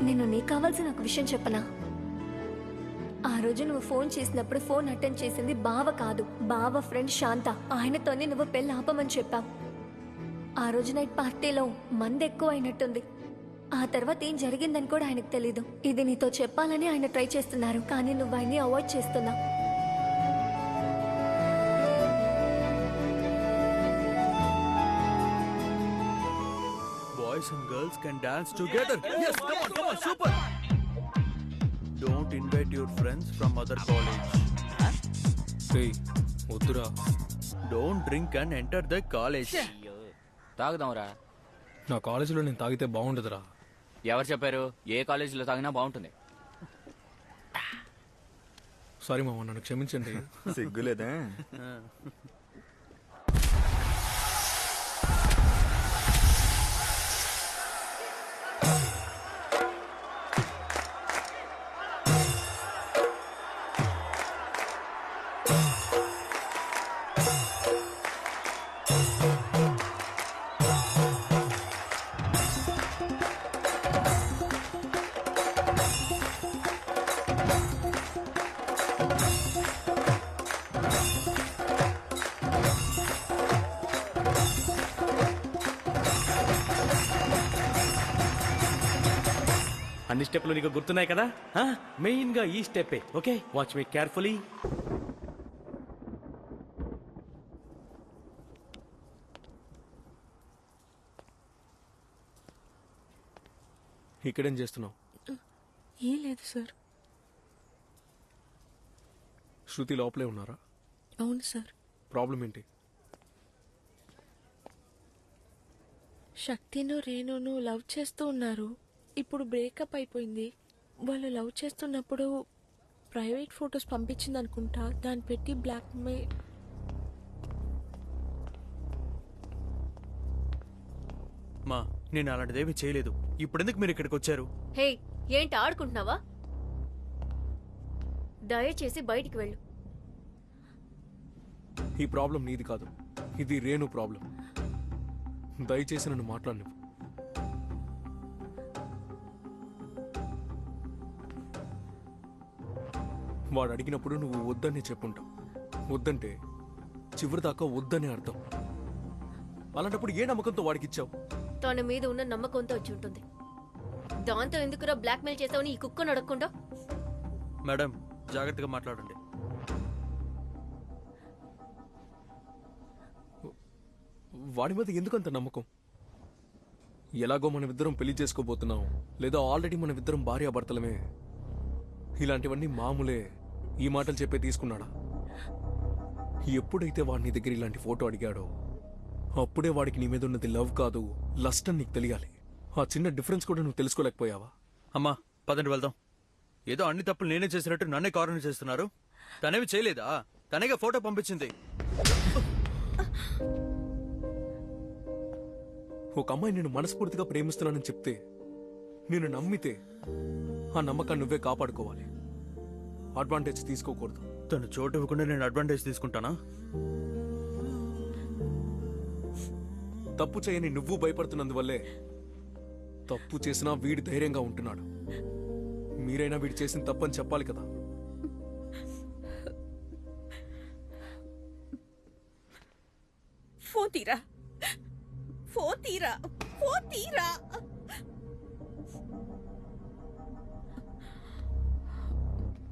నేను నీకు కావాల్సిన ఒక విషయం చెప్పనా? ఆ రోజు నువ్వు ఫోన్ చేసినప్పుడు ఫోన్ అటెండ్ చేసింది బావ కాదు, బావ ఫ్రెండ్ శాంత. ఆయనతోనే నువ్వు పెళ్ళి ఆపమని చెప్పావు. ఆ రోజు నైట్ పార్టీలో మంది ఎక్కువ అయినట్టుంది. ఆ తర్వాత ఏం జరిగిందని కూడా ఆయనకు తెలీదు. ఇది నీతో చెప్పాలని ఆయన ట్రై చేస్తున్నారు, కానీ నువ్వు ఆయన్ని అవాయిడ్ చేస్తున్నావు. Boys and girls can dance together. Yes, come on, super. Don't invite your friends from other college. వద్దురా. Don't drink and enter the college. తాగుదాంరా. నా కాలేజీలో నేను తాగితే బాగుండదురా. ఎవరు చెప్పారు? ఏ కాలేజీలో తాగినా బాగుంటుంది. సారీ మామ, నన్ను క్షమించండి. సిగ్గులేదా? అన్ని స్టెప్లు నీకు గుర్తున్నాయి కదా? మెయిన్ గా ఈ స్టెప్పే. Okay, watch me carefully. ఇక్కడేం చేస్తున్నావు? ఏం లేదు సార్. శృతి లోపలే ఉన్నారా? అవును సార్. ప్రాబ్లం ఏంటి? శక్తిను రేణును లవ్ చేస్తూ ఉన్నారు. ఇప్పుడు బ్రేకప్ అయిపోయింది. వాళ్ళు లవ్ చేస్తున్నప్పుడు ప్రైవేట్ ఫొటోస్ పంపించింది అనుకుంటా. దాన్ని పెట్టి బ్లాక్మెయిల్. మా నేను అలాంటిదేమీ చేయలేదు. ఇప్పుడెందుకు మీరు ఇక్కడికి వచ్చారు? హే, ఏంటి ఆడుకుంటున్నావా? దయచేసి బయటికి వెళ్ళు. ఈ ప్రాబ్లం నీది కాదు, ఇది రేణు ప్రాబ్లం. దయచేసి నన్ను మాట్లాడనివ్వు. వాడు అడిగినప్పుడు నువ్వు వద్దనే చెప్పుంటావు. వద్దంటే చివరిదాకా వద్దనే అర్థం. అలాంటప్పుడు ఏ నమ్మకంతో వాడికి ఇచ్చావు? తన మీద ఉన్న నమ్మకంతో వచ్చి ఉంటుంది. దాంతో ఎందుకురా బ్లాక్మెయిల్ చేసావని ఈ కుక్కను అడగకుండా? మేడం, జాగ్రత్తగా మాట్లాడండి. వాడి మీద ఎందుకంత నమ్మకం? ఎలాగో మనమిద్దరం పెళ్లి చేసుకోబోతున్నాం, లేదా ఆల్రెడీ మనమిద్దరం భార్యాభర్తలమే. ఇలాంటివన్నీ మామూలే. ఈ మాటలు చెప్పే తీసుకున్నాడా? ఎప్పుడైతే వాడిని దగ్గర ఇలాంటి ఫోటో అడిగాడో అప్పుడే వాడికి నీ మీద ఉన్నది లవ్ కాదు, లస్ట్ అని నీకు తెలియాలి. ఆ చిన్న డిఫరెన్స్ కూడా నువ్వు తెలుసుకోలేకపోయావా? అమ్మా, పదండి వెళ్దాం. ఏదో అన్ని తప్పులు నేనే చేసినట్టు నన్నే కారణం చేస్తున్నారు. తనేవి చేయలేదా? తనేగా ఫోటో పంపించింది. ఒక అమ్మాయి నేను మనస్ఫూర్తిగా ప్రేమిస్తున్నానని చెప్తే, నేను నమ్మితే ఆ నమ్మకాన్ని నువ్వే కాపాడుకోవాలి. అడ్వాంటేజ్ తీసుకోకూడదు. తను చోటు ఇవ్వకుండా నేను అడ్వాంటేజ్ తీసుకుంటానా? తప్పు చేయని నువ్వు భయపడుతున్నందువల్లే తప్పు చేసినా వీడి ధైర్యంగా ఉంటున్నాడు. మీరైనా వీడు చేసిన తప్పని చెప్పాలి కదా. ఫోన్ తీరా, ఫోన్ తీరా, ఫోన్ తీరా.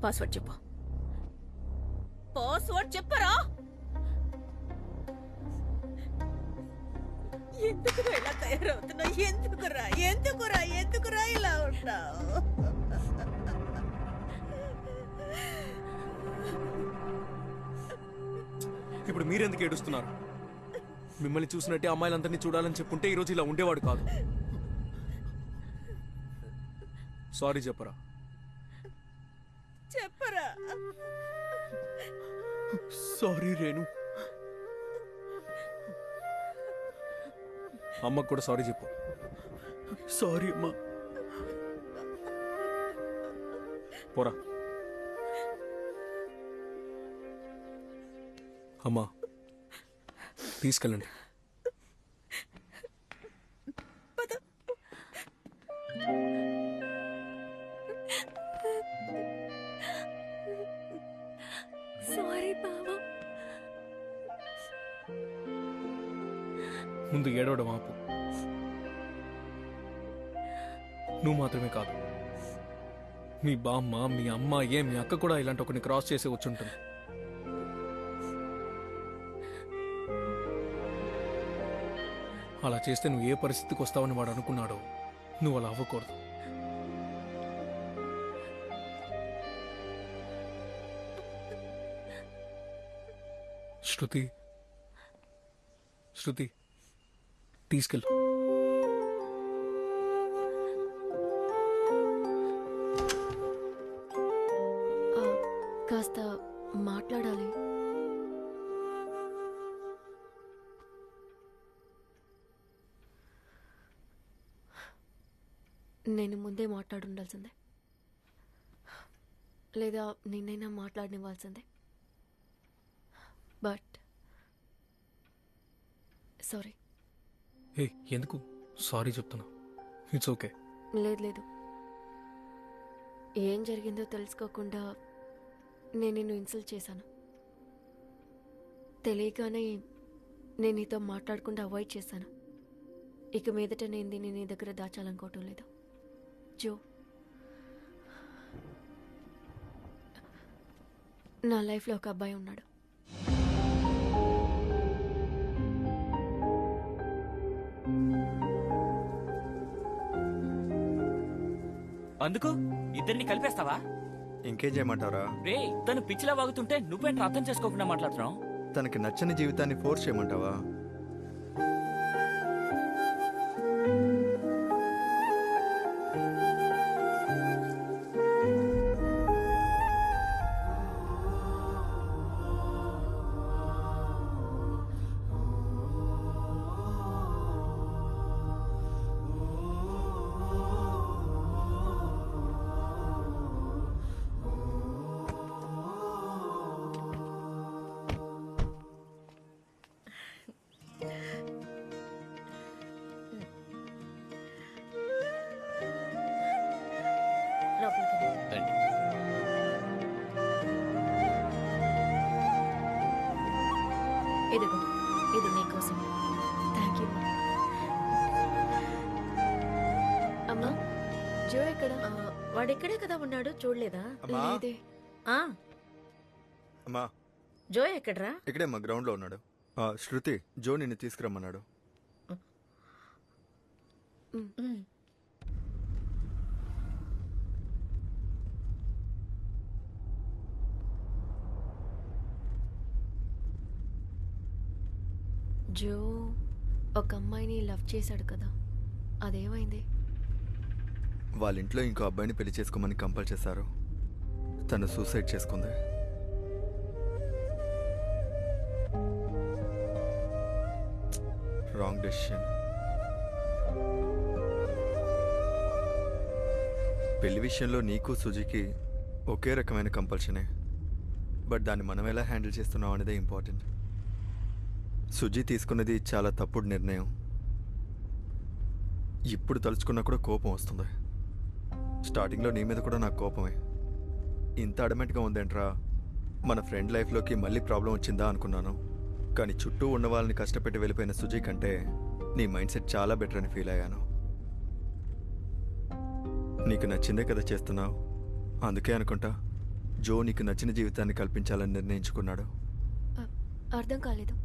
పాస్వర్డ్ చెప్పు. పాస్వర్డ్ చెప్పరా? ఎందుకురా ఇలా తయారవుతున్నావు? ఎందుకురా ఎందుకురా ఎందుకురా ఇలా ఉంటావు? ఇప్పుడు మీరెందుకు ఏడుస్తున్నారు? మిమ్మల్ని చూసినట్టే అమ్మాయిలందరినీ చూడాలని చెప్పుంటే ఈరోజు ఇలా ఉండేవాడు కాదు. సారీ చెప్పరా? చెప్పరా? సారీ రేణు. అమ్మకు కూడా సారీ చెప్పు. సారీ అమ్మా. పోరా. అమ్మా, తీసుకెళ్ళండి. సారీ బావా. ముందు ఏడవడం ఆపు. నువ్వు మాత్రమే కాదు, మీ బామ్మ, మీ అమ్మ, మీ అక్క కూడా ఇలాంటి ఒకరిని క్రాస్ చేసి వచ్చుంటుంది. అలా చేస్తే నువ్వు ఏ పరిస్థితికి వస్తావని వాడు అనుకున్నాడో నువ్వు అలా అవ్వకూడదు. శృతి, శృతి, తీసుకెళ్ళు. కాస్త మాట్లాడాలి. నేను ముందే మాట్లాడుండాల్సిందే, లేదా నిన్నైనా మాట్లాడనివ్వాల్సిందే. But sorry. ఏ ఎందుకు సారీ చెప్తున్నా? It's okay. లేదు, ఏం జరిగిందో తెలుసుకోకుండా నేను నిన్ను ఇన్సల్ట్ చేశాను. తెలియగానే నేను నీతో మాట్లాడకుండా అవాయిడ్ చేశాను. ఇక మీదట నేను దీన్ని నీ దగ్గర దాచాలనుకోవటం లేదు. జో, నా లైఫ్లో ఒక అబ్బాయి ఉన్నాడు. అందుకు ఇద్దరిని కలిపేస్తావా? ఇంకేం చేయమంటారా? రే, తను పిచ్చిలా వాగుతుంటే నువ్వేంట్రా అర్థం చేసుకోకుండా మాట్లాడుతున్నావు? తనకి నచ్చని జీవితాన్ని ఫోర్స్ చేయమంటావా? ఇదిగో, ఇది నీకోసం. Thank you. అమ్మా, జో ఎక్కడ? వాడిక్కడే కదా ఉన్నాడు, చూడలేదా? అమ్మా, లేదే. ఆ అమ్మా, జో ఎక్కడ్రా? ఇక్కడే మా గ్రౌండ్ లో ఉన్నాడు. శృతి, జో నిన్ను తీసుకురమ్మన్నాడు. జో ఒక అమ్మాయిని లవ్ చేశాడు కదా, అదేమైంది? వాళ్ళ ఇంట్లో ఇంకో అబ్బాయిని పెళ్లి చేసుకోమని కంపల్ చేశారు. తను సూసైడ్ చేసుకుంది. Wrong decision. పెళ్లి విషయంలో నీకు సుజీకి ఒకే రకమైన కంపల్షనే. బట్ దాన్ని మనం ఎలా హ్యాండిల్ చేస్తున్నాం అనేదే ఇంపార్టెంట్. సుజీ తీసుకున్నది చాలా తప్పుడు నిర్ణయం. ఇప్పుడు తలుచుకున్నా కూడా కోపం వస్తుంది. స్టార్టింగ్లో నీ మీద కూడా నాకు కోపమే. ఇంత అడమెంట్గా ఉందేంట్రా, మన ఫ్రెండ్ లైఫ్లోకి మళ్ళీ ప్రాబ్లం వచ్చిందా అనుకున్నాను. కానీ చుట్టూ ఉన్న వాళ్ళని కష్టపెట్టి వెళ్ళిపోయిన సుజీ కంటే నీ మైండ్ సెట్ చాలా బెటర్ అని ఫీల్ అయ్యాను. నీకు నచ్చిందే కదా చేస్తున్నావు. అందుకే అనుకుంటా జో నీకు నచ్చిన జీవితాన్ని కల్పించాలని నిర్ణయించుకున్నాడు. అర్థం కాలేదు.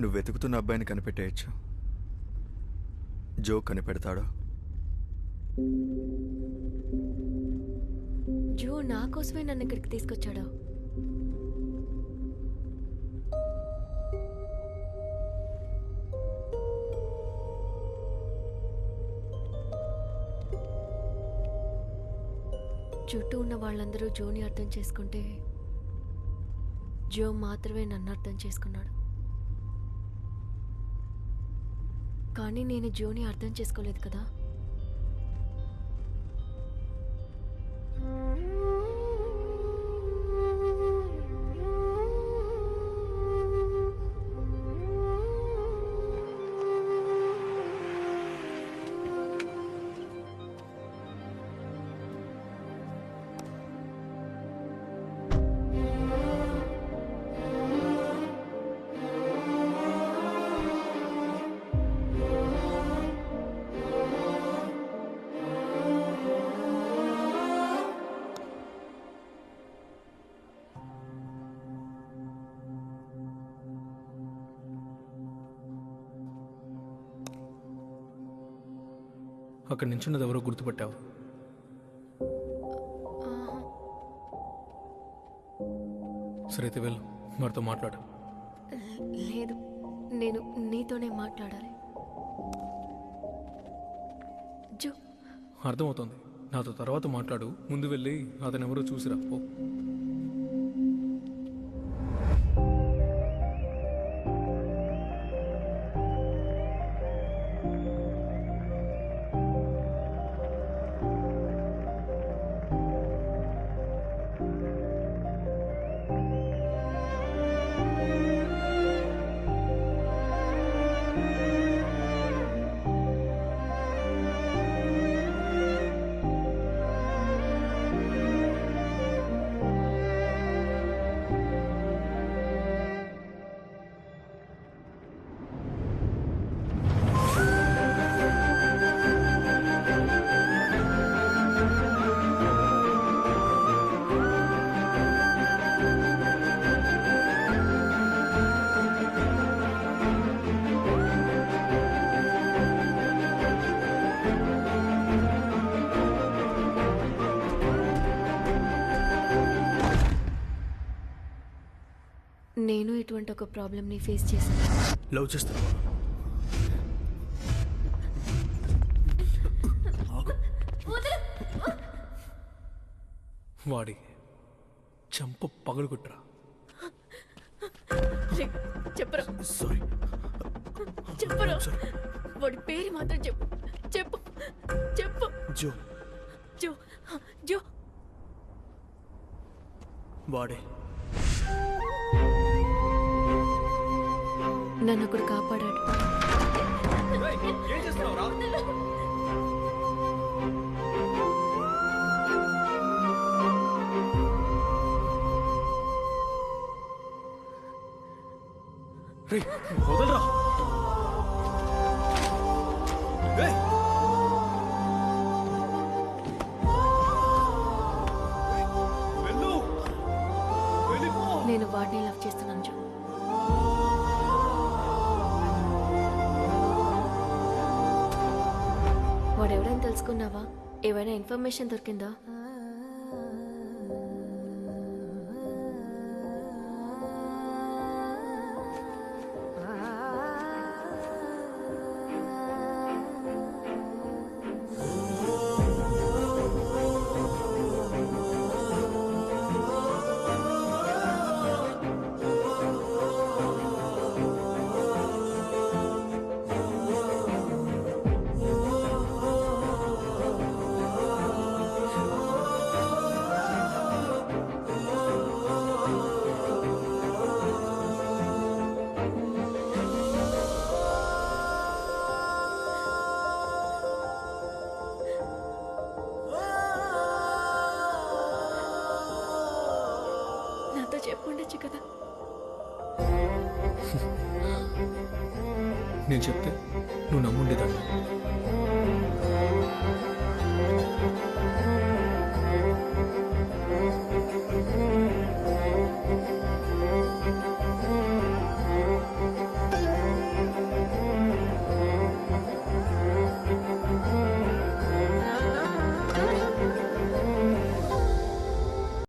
నువ్వు వెతుకుతున్న అబ్బాయిని కనిపెట్టేయచ్చు. జో కనిపెడతాడు. జో నా కోసమే నన్ను ఇక్కడికి తీసుకొచ్చాడా? చుట్టూ ఉన్న వాళ్ళందరూ జోని అర్థం చేసుకుంటే జో మాత్రమే నన్ను అర్థం చేసుకున్నాడు. కానీ నేను జోని అర్థం చేసుకోలేదు కదా. అక్కడ నించున్నది ఎవరో గుర్తుపట్టావు. సరే అయితే వెళ్ళు, వారితో మాట్లాడు. లేదు, నేను నీతోనే మాట్లాడాలి. జో, అర్థమవుతోంది. నాతో తర్వాత మాట్లాడు. ముందు వెళ్ళి అతను ఎవరో చూసిరా పో. నేను ఇటువంటి ఒక ప్రాబ్లమ్ని ఫేస్ చేశాను. లవ్ చేస్తున్నావా? వాడి చంప పగలుకొట్టురా. చెప్పరా, సారీ. చెప్పరా, వాడి పేరు మాత్రం చెప్పు. చెప్పు చెప్పు. జో. జో, జో. వాడే. నన్ను ఒకడు కాపాడాడు. ఏం చేస్తున్నావురా? రేయ్, వదలరా. రేయ్. వెళ్ళు. వెళ్ళిపో. నేను వాడిని లవ్ చేస్తున్నాను జో. వాడెవడని తెలుసుకున్నావా? ఏమైనా ఇన్ఫర్మేషన్ దొరికిందా? నాతో చెప్పుండొచ్చు కదా. నేను చెప్తే నువ్వు నమ్ముండేదాన్ని.